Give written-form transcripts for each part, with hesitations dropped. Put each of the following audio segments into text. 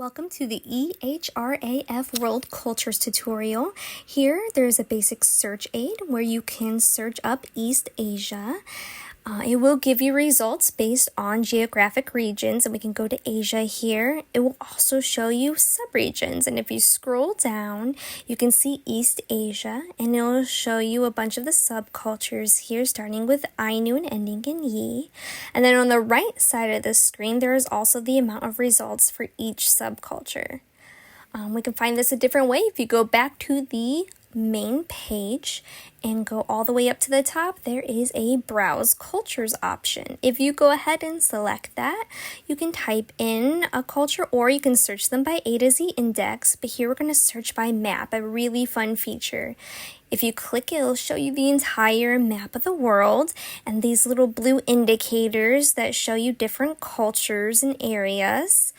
Welcome to the eHRAF World Cultures tutorial. Here, there's a basic search aid where you can search up East Asia. It will give you results based on geographic regions, and we can go to Asia here. It will also show you subregions, and if you scroll down, you can see East Asia, and it will show you a bunch of the subcultures here, starting with Ainu and ending in Yi. And then on the right side of the screen, there is also the amount of results for each subculture. We can find this a different way. If you go back to the main page and go all the way up to the top, there is a browse cultures option. If you go ahead and select that, you can type in a culture or you can search them by A to Z index, but here we're going to search by map, a really fun feature. If you click it, it'll show you the entire map of the world and these little blue indicators that show you different cultures and areas.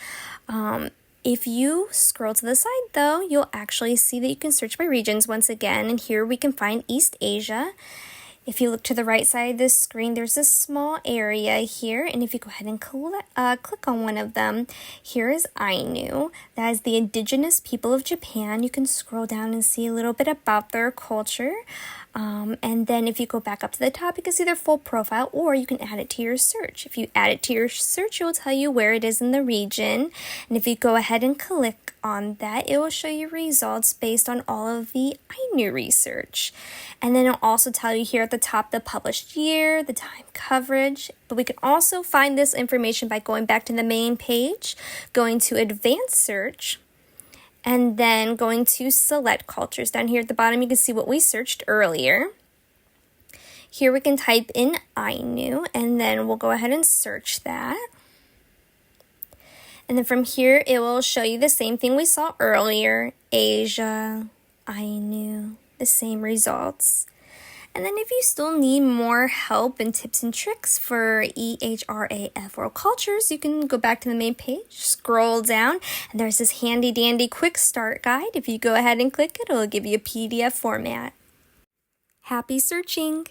If you scroll to the side, though, you'll actually see that you can search by regions once again, and here we can find East Asia. If you look to the right side of this screen, there's a small area here, and if you go ahead and click on one of them, here is Ainu. That is the indigenous people of Japan. You can scroll down and see a little bit about their culture. And then if you go back up to the top, you can see their full profile, or you can add it to your search. If you add it to your search, it will tell you where it is in the region. And if you go ahead and click on that, it will show you results based on all of the Ainu research. And then it'll also tell you here at the top the published year, the time coverage. But we can also find this information by going back to the main page, going to advanced search, and then going to select cultures. Down here at the bottom, you can see what we searched earlier. Here we can type in Ainu, and then we'll go ahead and search that. And then from here, it will show you the same thing we saw earlier, Asia, Ainu, the same results. And then if you still need more help and tips and tricks for eHRAF World Cultures, you can go back to the main page, scroll down, and there's this handy dandy quick start guide. If you go ahead and click it, it'll give you a PDF format. Happy searching!